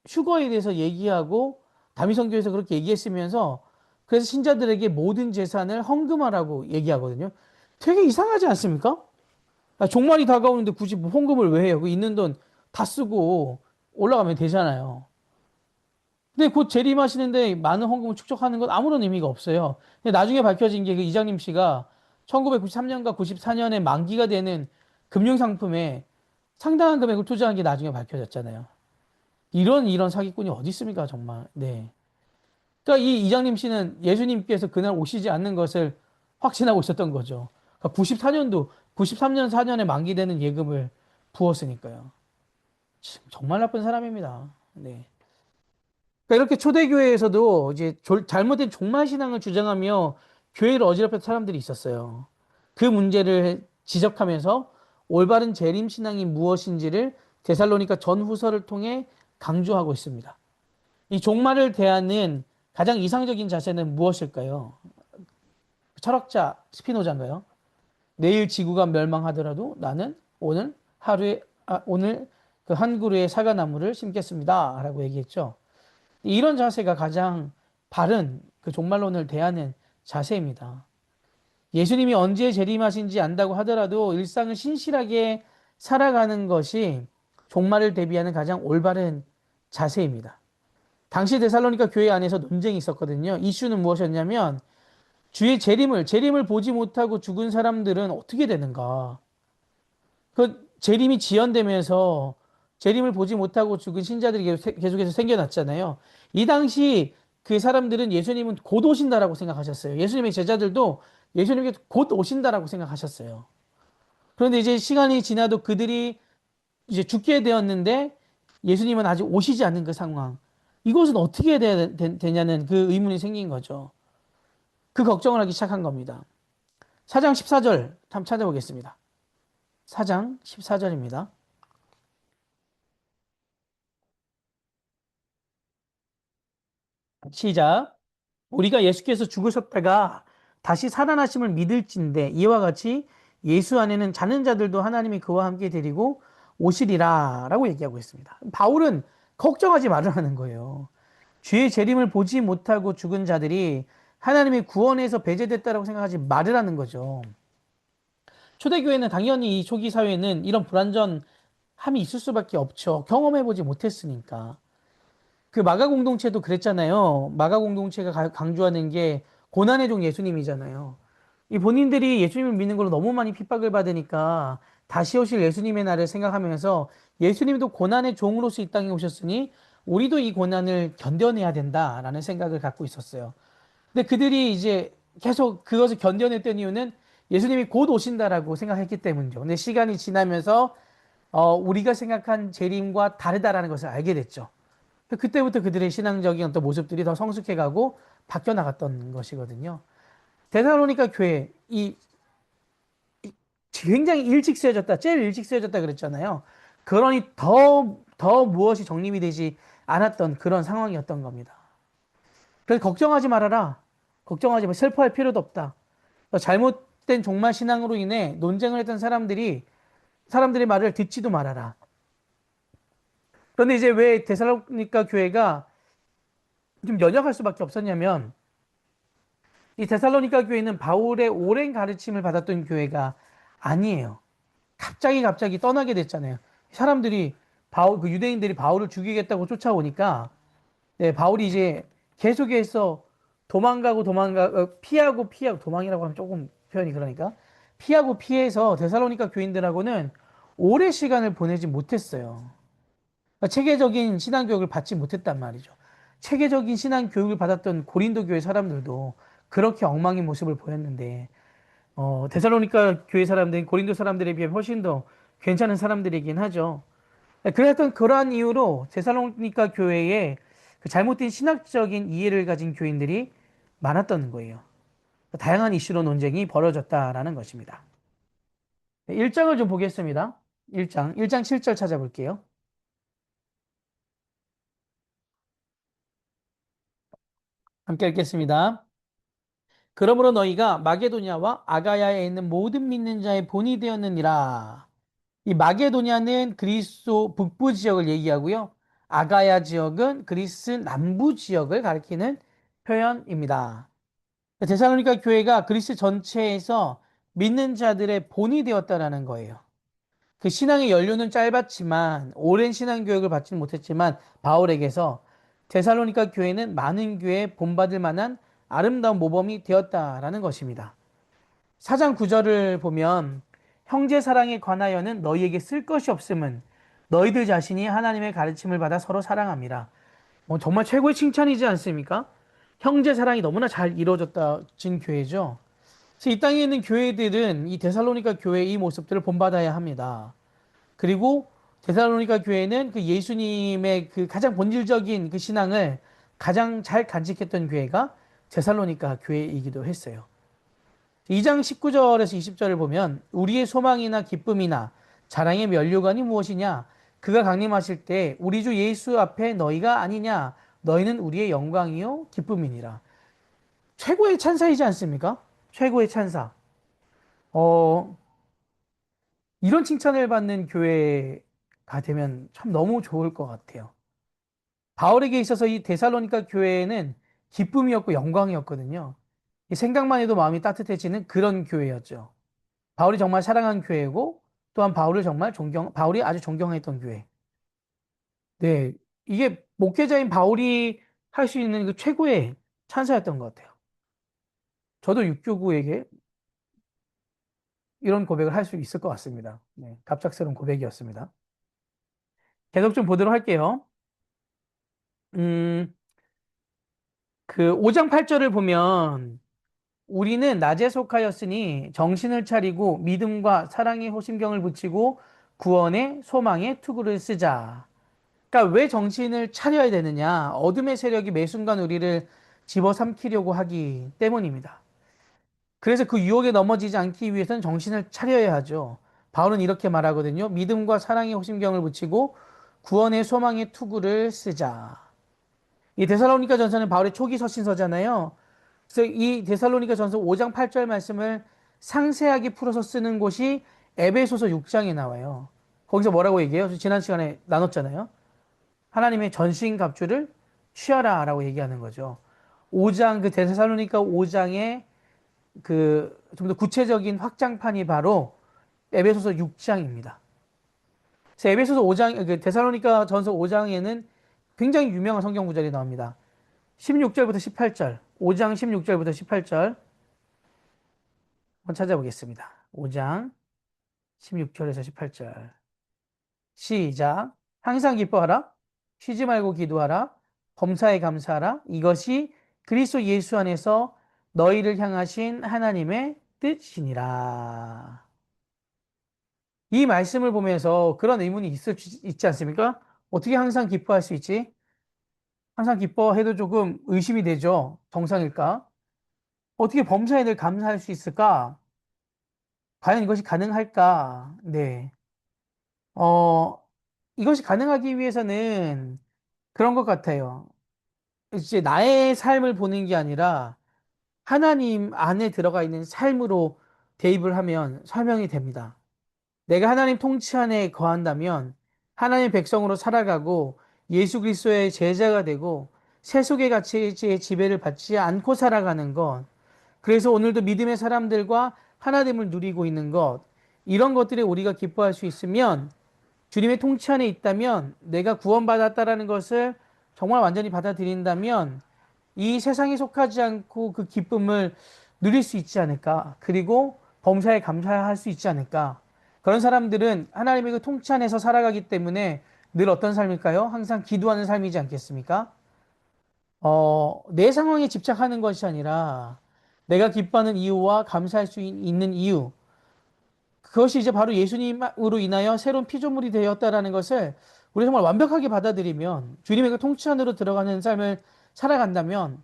휴거에 대해서 얘기하고, 다미선교에서 그렇게 얘기했으면서, 그래서 신자들에게 모든 재산을 헌금하라고 얘기하거든요. 되게 이상하지 않습니까? 아, 종말이 다가오는데 굳이 뭐 헌금을 왜 해요? 그 있는 돈 다 쓰고 올라가면 되잖아요. 근데 곧 재림하시는데 많은 헌금을 축적하는 건 아무런 의미가 없어요. 근데 나중에 밝혀진 게 그 이장님 씨가 1993년과 94년에 만기가 되는 금융상품에 상당한 금액을 투자한 게 나중에 밝혀졌잖아요. 이런 사기꾼이 어디 있습니까, 정말. 네. 그러니까 이 이장님 씨는 예수님께서 그날 오시지 않는 것을 확신하고 있었던 거죠. 그러니까 93년, 4년에 만기되는 예금을 부었으니까요. 정말 나쁜 사람입니다. 네. 그러니까 이렇게 초대교회에서도 이제 잘못된 종말신앙을 주장하며 교회를 어지럽혔던 사람들이 있었어요. 그 문제를 지적하면서 올바른 재림신앙이 무엇인지를 데살로니가 전후서를 통해 강조하고 있습니다. 이 종말을 대하는 가장 이상적인 자세는 무엇일까요? 철학자 스피노자인가요? 내일 지구가 멸망하더라도 나는 오늘 그 한 그루의 사과나무를 심겠습니다. 라고 얘기했죠. 이런 자세가 가장 바른 그 종말론을 대하는 자세입니다. 예수님이 언제 재림하신지 안다고 하더라도 일상을 신실하게 살아가는 것이 종말을 대비하는 가장 올바른 자세입니다. 당시 데살로니가 교회 안에서 논쟁이 있었거든요. 이슈는 무엇이었냐면 주의 재림을 보지 못하고 죽은 사람들은 어떻게 되는가? 그 재림이 지연되면서 재림을 보지 못하고 죽은 신자들이 계속해서 생겨났잖아요. 이 당시 그 사람들은 예수님은 곧 오신다라고 생각하셨어요. 예수님의 제자들도 예수님께 곧 오신다라고 생각하셨어요. 그런데 이제 시간이 지나도 그들이 이제 죽게 되었는데 예수님은 아직 오시지 않는 그 상황. 이것은 어떻게 되냐는 그 의문이 생긴 거죠. 그 걱정을 하기 시작한 겁니다. 4장 14절 한번 찾아보겠습니다. 4장 14절입니다. 시작. 우리가 예수께서 죽으셨다가 다시 살아나심을 믿을진대 이와 같이 예수 안에는 자는 자들도 하나님이 그와 함께 데리고 오시리라 라고 얘기하고 있습니다. 바울은 걱정하지 말으라는 거예요. 주의 재림을 보지 못하고 죽은 자들이 하나님의 구원에서 배제됐다라고 생각하지 말으라는 거죠. 초대교회는 당연히 이 초기 사회는 이런 불완전함이 있을 수밖에 없죠. 경험해보지 못했으니까. 그 마가 공동체도 그랬잖아요. 마가 공동체가 강조하는 게 고난의 종 예수님이잖아요. 이 본인들이 예수님을 믿는 걸로 너무 많이 핍박을 받으니까 다시 오실 예수님의 날을 생각하면서 예수님도 고난의 종으로서 이 땅에 오셨으니 우리도 이 고난을 견뎌내야 된다라는 생각을 갖고 있었어요. 근데 그들이 이제 계속 그것을 견뎌냈던 이유는 예수님이 곧 오신다라고 생각했기 때문이죠. 근데 시간이 지나면서 우리가 생각한 재림과 다르다라는 것을 알게 됐죠. 그때부터 그들의 신앙적인 어떤 모습들이 더 성숙해가고 바뀌어 나갔던 것이거든요. 데살로니가 교회, 굉장히 일찍 세워졌다, 제일 일찍 세워졌다 그랬잖아요. 그러니 더 무엇이 정립이 되지 않았던 그런 상황이었던 겁니다. 그래서 걱정하지 말아라. 걱정하지 마. 슬퍼할 필요도 없다. 잘못된 종말 신앙으로 인해 논쟁을 했던 사람들의 말을 듣지도 말아라. 그런데 이제 왜 데살로니가 교회가 좀 연약할 수밖에 없었냐면 이 데살로니가 교회는 바울의 오랜 가르침을 받았던 교회가 아니에요. 갑자기 떠나게 됐잖아요. 사람들이 그 유대인들이 바울을 죽이겠다고 쫓아오니까 네, 바울이 이제 계속해서 피하고 도망이라고 하면 조금 표현이 그러니까 피하고 피해서 데살로니가 교인들하고는 오래 시간을 보내지 못했어요. 그러니까 체계적인 신앙 교육을 받지 못했단 말이죠. 체계적인 신앙 교육을 받았던 고린도 교회 사람들도 그렇게 엉망인 모습을 보였는데 데살로니가 교회 사람들은 고린도 사람들에 비해 훨씬 더 괜찮은 사람들이긴 하죠. 그랬던 그러한 이유로 데살로니가 교회에 그 잘못된 신학적인 이해를 가진 교인들이 많았던 거예요. 다양한 이슈로 논쟁이 벌어졌다라는 것입니다. 1장을 좀 보겠습니다. 1장 7절 찾아볼게요. 함께 읽겠습니다. 그러므로 너희가 마게도냐와 아가야에 있는 모든 믿는 자의 본이 되었느니라. 이 마게도냐는 그리스 북부 지역을 얘기하고요. 아가야 지역은 그리스 남부 지역을 가리키는 표현입니다. 데살로니가 교회가 그리스 전체에서 믿는 자들의 본이 되었다라는 거예요. 그 신앙의 연륜은 짧았지만 오랜 신앙 교육을 받지는 못했지만 바울에게서 데살로니가 교회는 많은 교회에 본받을 만한 아름다운 모범이 되었다라는 것입니다. 4장 9절을 보면 형제 사랑에 관하여는 너희에게 쓸 것이 없음은 너희들 자신이 하나님의 가르침을 받아 서로 사랑함이라. 정말 최고의 칭찬이지 않습니까? 형제 사랑이 너무나 잘 이루어졌다진 교회죠. 그래서 이 땅에 있는 교회들은 이 데살로니가 교회의 이 모습들을 본받아야 합니다. 그리고 데살로니가 교회는 그 예수님의 그 가장 본질적인 그 신앙을 가장 잘 간직했던 교회가 데살로니가 교회이기도 했어요. 2장 19절에서 20절을 보면 우리의 소망이나 기쁨이나 자랑의 면류관이 무엇이냐? 그가 강림하실 때 우리 주 예수 앞에 너희가 아니냐? 너희는 우리의 영광이요 기쁨이니라. 최고의 찬사이지 않습니까? 최고의 찬사. 어, 이런 칭찬을 받는 교회가 되면 참 너무 좋을 것 같아요. 바울에게 있어서 이 데살로니가 교회는 기쁨이었고 영광이었거든요. 이 생각만 해도 마음이 따뜻해지는 그런 교회였죠. 바울이 정말 사랑한 교회고 또한 바울이 아주 존경했던 교회. 네. 이게 목회자인 바울이 할 수 있는 그 최고의 찬사였던 것 같아요. 저도 육교구에게 이런 고백을 할 수 있을 것 같습니다. 네. 갑작스러운 고백이었습니다. 계속 좀 보도록 할게요. 음, 그 5장 8절을 보면 우리는 낮에 속하였으니 정신을 차리고 믿음과 사랑의 호심경을 붙이고 구원의 소망의 투구를 쓰자. 그러니까 왜 정신을 차려야 되느냐? 어둠의 세력이 매 순간 우리를 집어삼키려고 하기 때문입니다. 그래서 그 유혹에 넘어지지 않기 위해서는 정신을 차려야 하죠. 바울은 이렇게 말하거든요. 믿음과 사랑의 호심경을 붙이고 구원의 소망의 투구를 쓰자. 이 데살로니가 전서는 바울의 초기 서신서잖아요. 그래서 이 데살로니가 전서 5장 8절 말씀을 상세하게 풀어서 쓰는 곳이 에베소서 6장에 나와요. 거기서 뭐라고 얘기해요? 지난 시간에 나눴잖아요. 하나님의 전신 갑주를 취하라라고 얘기하는 거죠. 5장 그 데살로니가 5장의 그 좀 더 구체적인 확장판이 바로 에베소서 6장입니다. 그래서 에베소서 5장 그 데살로니가 전서 5장에는 굉장히 유명한 성경 구절이 나옵니다. 16절부터 18절. 5장 16절부터 18절 한번 찾아보겠습니다. 5장 16절에서 18절. 시작. 항상 기뻐하라. 쉬지 말고 기도하라. 범사에 감사하라. 이것이 그리스도 예수 안에서 너희를 향하신 하나님의 뜻이니라. 이 말씀을 보면서 그런 의문이 있지 않습니까? 어떻게 항상 기뻐할 수 있지? 항상 기뻐해도 조금 의심이 되죠. 정상일까? 어떻게 범사에 늘 감사할 수 있을까? 과연 이것이 가능할까? 네. 어, 이것이 가능하기 위해서는 그런 것 같아요. 이제 나의 삶을 보는 게 아니라 하나님 안에 들어가 있는 삶으로 대입을 하면 설명이 됩니다. 내가 하나님 통치 안에 거한다면 하나님의 백성으로 살아가고 예수 그리스도의 제자가 되고 세속의 가치의 지배를 받지 않고 살아가는 것. 그래서 오늘도 믿음의 사람들과 하나됨을 누리고 있는 것. 이런 것들에 우리가 기뻐할 수 있으면 주님의 통치 안에 있다면 내가 구원받았다라는 것을 정말 완전히 받아들인다면 이 세상에 속하지 않고 그 기쁨을 누릴 수 있지 않을까. 그리고 범사에 감사할 수 있지 않을까. 그런 사람들은 하나님의 그 통치 안에서 살아가기 때문에 늘 어떤 삶일까요? 항상 기도하는 삶이지 않겠습니까? 내 상황에 집착하는 것이 아니라 내가 기뻐하는 이유와 감사할 수 있는 이유. 그것이 이제 바로 예수님으로 인하여 새로운 피조물이 되었다라는 것을 우리 정말 완벽하게 받아들이면 주님의 그 통치 안으로 들어가는 삶을 살아간다면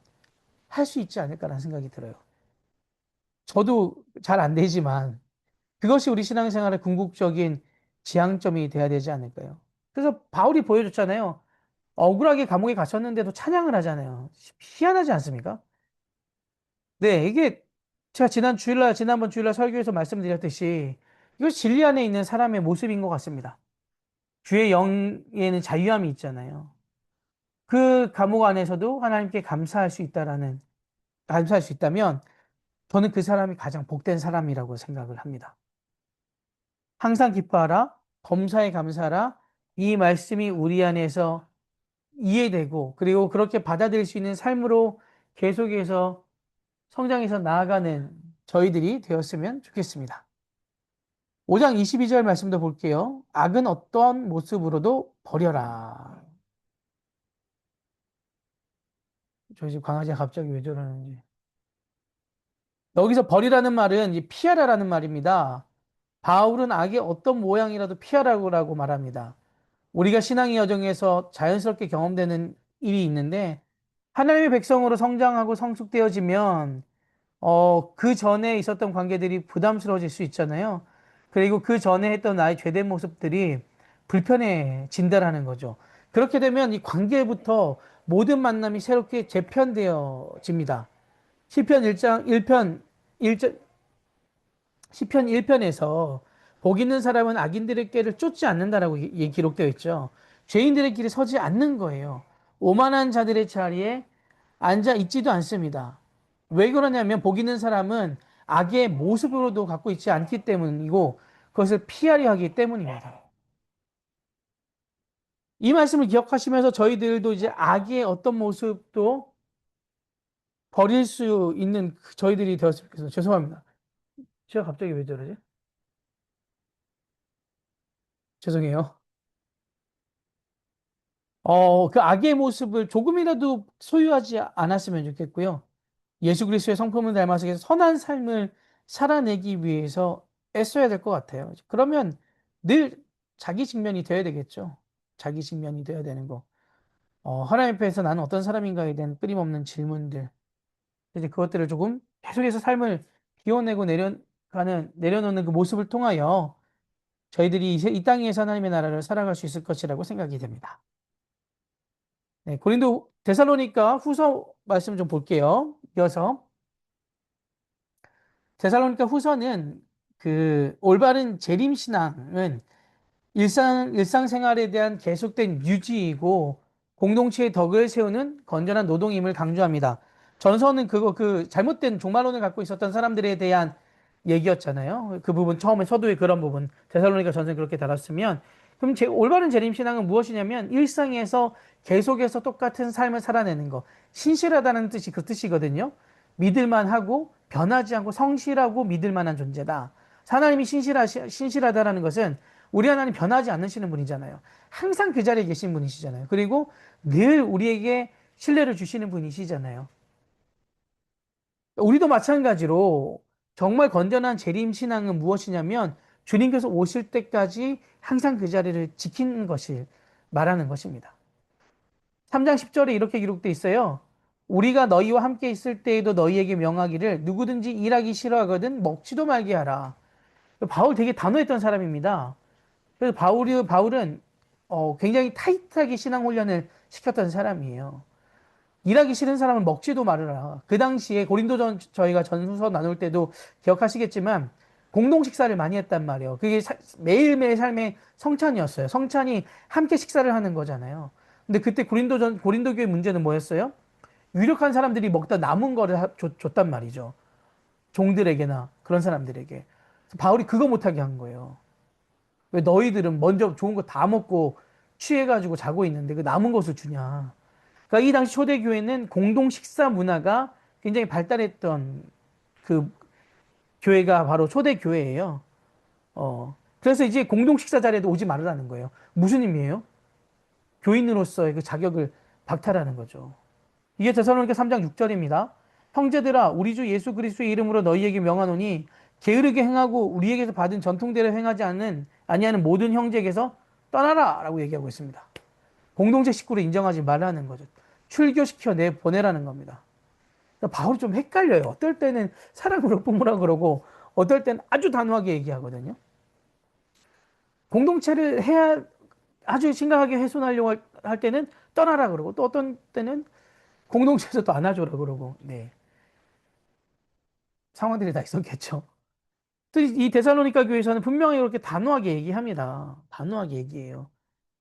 할 수 있지 않을까라는 생각이 들어요. 저도 잘 안 되지만 그것이 우리 신앙생활의 궁극적인 지향점이 돼야 되지 않을까요? 그래서 바울이 보여줬잖아요. 억울하게 감옥에 갇혔는데도 찬양을 하잖아요. 희한하지 않습니까? 네, 이게 제가 지난번 주일날 설교에서 말씀드렸듯이 이것이 진리 안에 있는 사람의 모습인 것 같습니다. 주의 영에는 자유함이 있잖아요. 그 감옥 안에서도 하나님께 감사할 수 있다면 저는 그 사람이 가장 복된 사람이라고 생각을 합니다. 항상 기뻐하라, 범사에 감사하라, 이 말씀이 우리 안에서 이해되고, 그리고 그렇게 받아들일 수 있는 삶으로 계속해서 성장해서 나아가는 저희들이 되었으면 좋겠습니다. 5장 22절 말씀도 볼게요. 악은 어떠한 모습으로도 버려라. 저희 집 강아지가 갑자기 왜 저러는지. 여기서 버리라는 말은 피하라라는 말입니다. 바울은 악의 어떤 모양이라도 피하라고 말합니다. 우리가 신앙의 여정에서 자연스럽게 경험되는 일이 있는데 하나님의 백성으로 성장하고 성숙되어지면 그 전에 있었던 관계들이 부담스러워질 수 있잖아요. 그리고 그 전에 했던 나의 죄된 모습들이 불편해진다라는 거죠. 그렇게 되면 이 관계부터 모든 만남이 새롭게 재편되어집니다. 시편 1장 1편 1절 시편 1편에서 복 있는 사람은 악인들의 길을 쫓지 않는다라고 기록되어 있죠. 죄인들의 길에 서지 않는 거예요. 오만한 자들의 자리에 앉아 있지도 않습니다. 왜 그러냐면 복 있는 사람은 악의 모습으로도 갖고 있지 않기 때문이고 그것을 피하려 하기 때문입니다. 이 말씀을 기억하시면서 저희들도 이제 악의 어떤 모습도 버릴 수 있는 저희들이 되었으면 좋겠어요. 죄송합니다. 제가 갑자기 왜 저러지? 죄송해요. 그 악의 모습을 조금이라도 소유하지 않았으면 좋겠고요. 예수 그리스도의 성품을 닮아서 선한 삶을 살아내기 위해서 애써야 될 것 같아요. 그러면 늘 자기 직면이 되어야 되겠죠. 자기 직면이 되어야 되는 거. 하나님 앞에서 나는 어떤 사람인가에 대한 끊임없는 질문들. 이제 그것들을 조금 계속해서 삶을 비워내고 내려놓는 그 모습을 통하여 저희들이 이 땅에서 하나님의 나라를 살아갈 수 있을 것이라고 생각이 됩니다. 네, 고린도 데살로니가 후서 말씀 좀 볼게요. 이어서 데살로니가 후서는 그 올바른 재림 신앙은 일상생활에 대한 계속된 유지이고 공동체의 덕을 세우는 건전한 노동임을 강조합니다. 전서는 그 잘못된 종말론을 갖고 있었던 사람들에 대한 얘기였잖아요. 그 부분 처음에 서두에 그런 부분 데살로니가 전서는 그렇게 달았으면 그럼 올바른 재림신앙은 무엇이냐면 일상에서 계속해서 똑같은 삶을 살아내는 거. 신실하다는 뜻이 그 뜻이거든요. 믿을만 하고 변하지 않고 성실하고 믿을 만한 존재다. 하나님이 신실하다라는 것은 우리 하나님 변하지 않으시는 분이잖아요. 항상 그 자리에 계신 분이시잖아요. 그리고 늘 우리에게 신뢰를 주시는 분이시잖아요. 우리도 마찬가지로 정말 건전한 재림 신앙은 무엇이냐면 주님께서 오실 때까지 항상 그 자리를 지키는 것을 말하는 것입니다. 3장 10절에 이렇게 기록되어 있어요. 우리가 너희와 함께 있을 때에도 너희에게 명하기를 누구든지 일하기 싫어하거든 먹지도 말게 하라. 바울 되게 단호했던 사람입니다. 그래서 바울은 굉장히 타이트하게 신앙 훈련을 시켰던 사람이에요. 일하기 싫은 사람은 먹지도 말으라. 그 당시에 고린도전 저희가 전서 나눌 때도 기억하시겠지만 공동 식사를 많이 했단 말이에요. 그게 매일매일 삶의 성찬이었어요. 성찬이 함께 식사를 하는 거잖아요. 근데 그때 고린도 교회 문제는 뭐였어요? 유력한 사람들이 먹다 남은 거를 줬단 말이죠. 종들에게나 그런 사람들에게. 바울이 그거 못하게 한 거예요. 왜 너희들은 먼저 좋은 거 다 먹고 취해가지고 자고 있는데 그 남은 것을 주냐. 그러니까 이 당시 초대교회는 공동 식사 문화가 굉장히 발달했던 그 교회가 바로 초대교회예요. 그래서 이제 공동 식사 자리에도 오지 말으라는 거예요. 무슨 의미예요? 교인으로서의 그 자격을 박탈하는 거죠. 이게 데살로니가 3장 6절입니다. 형제들아 우리 주 예수 그리스도의 이름으로 너희에게 명하노니 게으르게 행하고 우리에게서 받은 전통대로 행하지 않는 아니하는 모든 형제에게서 떠나라라고 얘기하고 있습니다. 공동체 식구를 인정하지 말라는 거죠. 출교시켜 내 보내라는 겁니다. 그러니까 바울이 좀 헷갈려요. 어떨 때는 사랑으로 뿜으라 그러고 어떨 때는 아주 단호하게 얘기하거든요. 공동체를 해야 아주 심각하게 훼손하려고 할 때는 떠나라 그러고 또 어떤 때는 공동체에서 또 안아줘라 그러고 네. 상황들이 다 있었겠죠. 또 이 데살로니가 교회에서는 분명히 그렇게 단호하게 얘기합니다. 단호하게 얘기해요.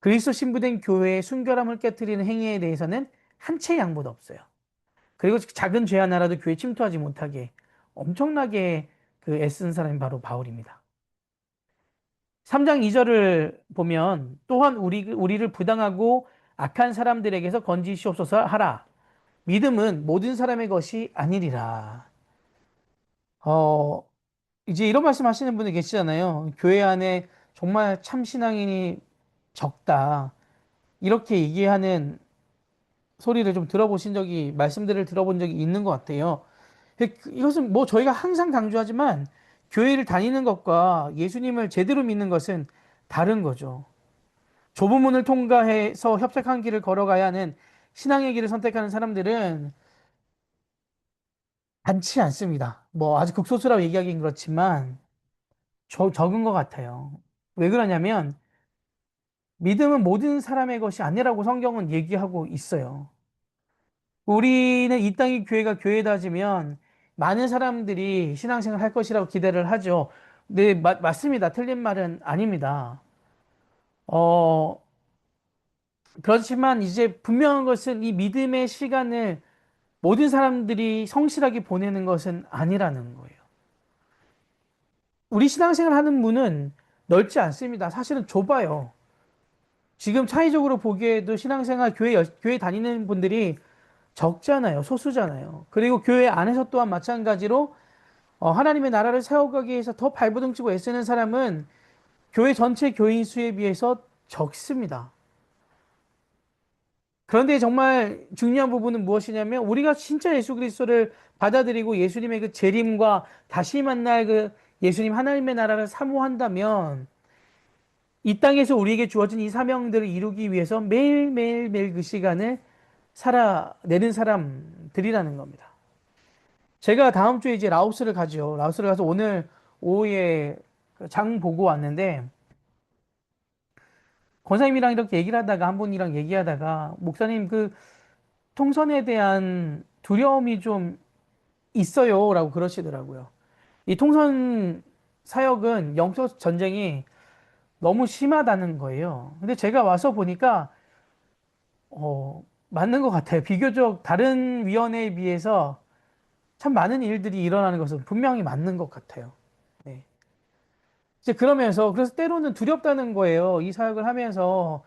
그리스도 신부된 교회의 순결함을 깨뜨리는 행위에 대해서는 한 채 양보도 없어요. 그리고 작은 죄 하나라도 교회 침투하지 못하게 엄청나게 그 애쓴 사람이 바로 바울입니다. 3장 2절을 보면 또한 우리를 부당하고 악한 사람들에게서 건지시옵소서 하라. 믿음은 모든 사람의 것이 아니리라. 어, 이제 이런 말씀 하시는 분이 계시잖아요. 교회 안에 정말 참 신앙인이 적다. 이렇게 얘기하는 소리를 좀 말씀들을 들어본 적이 있는 것 같아요. 이것은 뭐 저희가 항상 강조하지만 교회를 다니는 것과 예수님을 제대로 믿는 것은 다른 거죠. 좁은 문을 통과해서 협착한 길을 걸어가야 하는 신앙의 길을 선택하는 사람들은 많지 않습니다. 뭐 아주 극소수라고 얘기하기는 그렇지만 적은 것 같아요. 왜 그러냐면 믿음은 모든 사람의 것이 아니라고 성경은 얘기하고 있어요. 우리는 이 땅의 교회가 교회다지면 많은 사람들이 신앙생활 할 것이라고 기대를 하죠. 네, 맞습니다. 틀린 말은 아닙니다. 어, 그렇지만 이제 분명한 것은 이 믿음의 시간을 모든 사람들이 성실하게 보내는 것은 아니라는 거예요. 우리 신앙생활 하는 문은 넓지 않습니다. 사실은 좁아요. 지금 차이적으로 보기에도 신앙생활 교회 다니는 분들이 적잖아요. 소수잖아요. 그리고 교회 안에서 또한 마찬가지로 하나님의 나라를 세워가기 위해서 더 발버둥치고 애쓰는 사람은 교회 전체 교인 수에 비해서 적습니다. 그런데 정말 중요한 부분은 무엇이냐면 우리가 진짜 예수 그리스도를 받아들이고 예수님의 그 재림과 다시 만날 그 예수님 하나님의 나라를 사모한다면 이 땅에서 우리에게 주어진 이 사명들을 이루기 위해서 매일매일 그 시간을 살아내는 사람들이라는 겁니다. 제가 다음 주에 이제 라오스를 가죠. 라오스를 가서 오늘 오후에 그장 보고 왔는데 권사님이랑 이렇게 얘기를 하다가 한 분이랑 얘기하다가 목사님 그 통선에 대한 두려움이 좀 있어요라고 그러시더라고요. 이 통선 사역은 영적 전쟁이 너무 심하다는 거예요. 근데 제가 와서 보니까 맞는 것 같아요. 비교적 다른 위원회에 비해서 참 많은 일들이 일어나는 것은 분명히 맞는 것 같아요. 네. 이제 그러면서 그래서 때로는 두렵다는 거예요. 이 사역을 하면서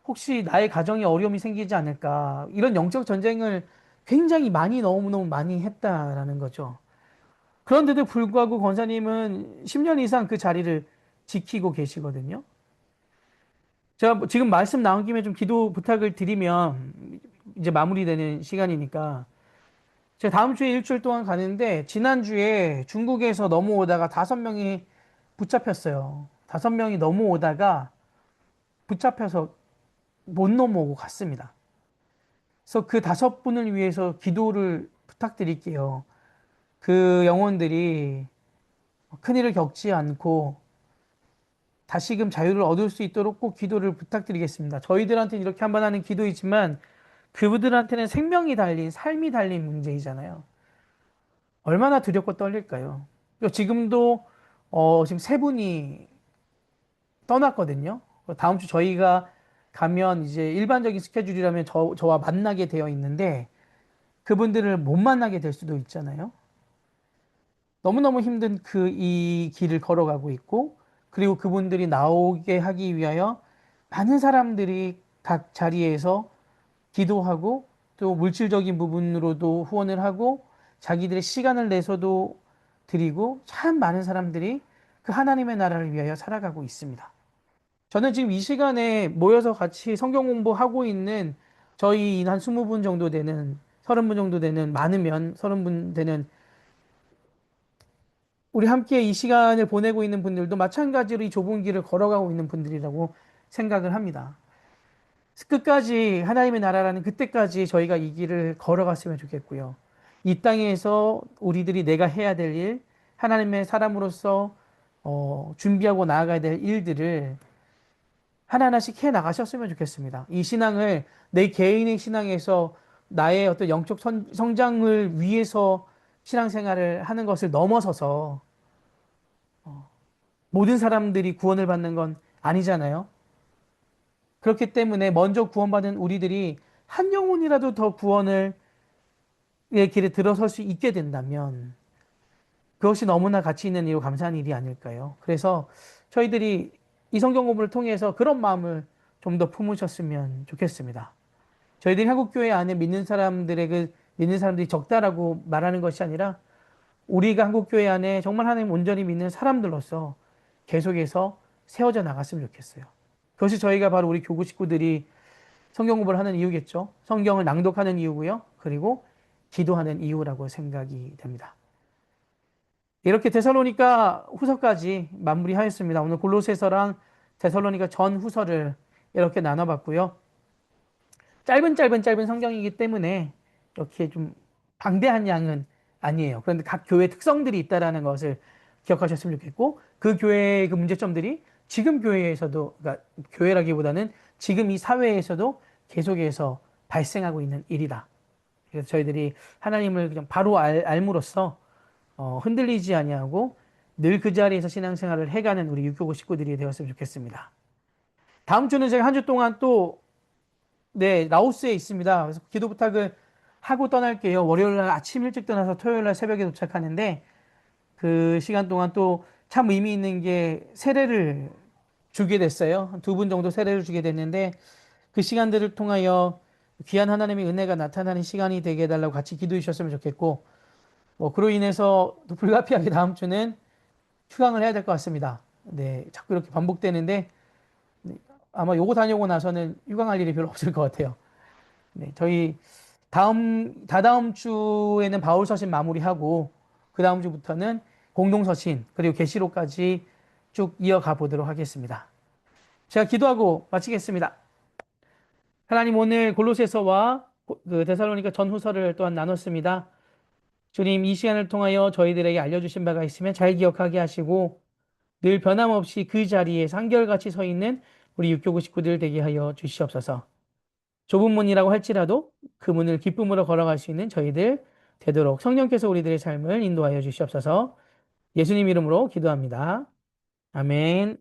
혹시 나의 가정에 어려움이 생기지 않을까 이런 영적 전쟁을 굉장히 많이 너무너무 많이 했다라는 거죠. 그런데도 불구하고 권사님은 10년 이상 그 자리를 지키고 계시거든요. 제가 지금 말씀 나온 김에 좀 기도 부탁을 드리면 이제 마무리되는 시간이니까 제가 다음 주에 일주일 동안 가는데 지난주에 중국에서 넘어오다가 5명이 붙잡혔어요. 5명이 넘어오다가 붙잡혀서 못 넘어오고 갔습니다. 그래서 그 5분을 위해서 기도를 부탁드릴게요. 그 영혼들이 큰일을 겪지 않고 다시금 자유를 얻을 수 있도록 꼭 기도를 부탁드리겠습니다. 저희들한테는 이렇게 한번 하는 기도이지만 그분들한테는 생명이 달린, 삶이 달린 문제이잖아요. 얼마나 두렵고 떨릴까요? 지금도, 지금 3분이 떠났거든요. 다음 주 저희가 가면 이제 일반적인 스케줄이라면 저와 만나게 되어 있는데 그분들을 못 만나게 될 수도 있잖아요. 너무너무 힘든 이 길을 걸어가고 있고, 그리고 그분들이 나오게 하기 위하여 많은 사람들이 각 자리에서 기도하고, 또 물질적인 부분으로도 후원을 하고, 자기들의 시간을 내서도 드리고, 참 많은 사람들이 그 하나님의 나라를 위하여 살아가고 있습니다. 저는 지금 이 시간에 모여서 같이 성경 공부하고 있는 저희 한 20분 정도 되는, 30분 정도 되는, 많으면 30분 되는 우리 함께 이 시간을 보내고 있는 분들도 마찬가지로 이 좁은 길을 걸어가고 있는 분들이라고 생각을 합니다. 끝까지 하나님의 나라라는 그때까지 저희가 이 길을 걸어갔으면 좋겠고요. 이 땅에서 우리들이 내가 해야 될 일, 하나님의 사람으로서 준비하고 나아가야 될 일들을 하나하나씩 해 나가셨으면 좋겠습니다. 이 신앙을 내 개인의 신앙에서 나의 어떤 영적 성장을 위해서 신앙생활을 하는 것을 넘어서서 모든 사람들이 구원을 받는 건 아니잖아요. 그렇기 때문에 먼저 구원받은 우리들이 한 영혼이라도 더 구원을 의 길에 들어설 수 있게 된다면 그것이 너무나 가치 있는 일이고 감사한 일이 아닐까요? 그래서 저희들이 이 성경 공부를 통해서 그런 마음을 좀 더 품으셨으면 좋겠습니다. 저희들이 한국 교회 안에 믿는 사람들이 적다라고 말하는 것이 아니라 우리가 한국 교회 안에 정말 하나님 온전히 믿는 사람들로서 계속해서 세워져 나갔으면 좋겠어요. 그것이 저희가 바로 우리 교구 식구들이 성경 공부를 하는 이유겠죠. 성경을 낭독하는 이유고요. 그리고 기도하는 이유라고 생각이 됩니다. 이렇게 데살로니가 후서까지 마무리하였습니다. 오늘 골로새서랑 데살로니가 전 후서를 이렇게 나눠봤고요. 짧은 성경이기 때문에 이렇게 좀 방대한 양은 아니에요. 그런데 각 교회 특성들이 있다라는 것을 기억하셨으면 좋겠고 그 교회의 그 문제점들이 지금 교회에서도 그러니까 교회라기보다는 지금 이 사회에서도 계속해서 발생하고 있는 일이다. 그래서 저희들이 하나님을 그냥 바로 알므로써 흔들리지 아니하고 늘 그 자리에서 신앙생활을 해가는 우리 육교고 식구들이 되었으면 좋겠습니다. 다음 주는 제가 한 주 동안 또 네, 라오스에 있습니다. 그래서 기도 부탁을 하고 떠날게요. 월요일 날 아침 일찍 떠나서 토요일 날 새벽에 도착하는데 그 시간 동안 또 참 의미 있는 게 세례를 주게 됐어요. 2분 정도 세례를 주게 됐는데 그 시간들을 통하여 귀한 하나님의 은혜가 나타나는 시간이 되게 해달라고 같이 기도해 주셨으면 좋겠고 그로 인해서 또 불가피하게 다음 주는 휴강을 해야 될 것 같습니다. 네, 자꾸 이렇게 반복되는데 아마 요거 다녀오고 나서는 휴강할 일이 별로 없을 것 같아요. 네, 저희 다다음 주에는 바울서신 마무리하고 그 다음 주부터는 공동서신 그리고 계시록까지 쭉 이어가 보도록 하겠습니다. 제가 기도하고 마치겠습니다. 하나님 오늘 골로새서와 그 데살로니가 전후서를 또한 나눴습니다. 주님 이 시간을 통하여 저희들에게 알려주신 바가 있으면 잘 기억하게 하시고 늘 변함없이 그 자리에 한결같이 서 있는 우리 육교구 식구들 되게 하여 주시옵소서. 좁은 문이라고 할지라도 그 문을 기쁨으로 걸어갈 수 있는 저희들 되도록 성령께서 우리들의 삶을 인도하여 주시옵소서. 예수님 이름으로 기도합니다. 아멘.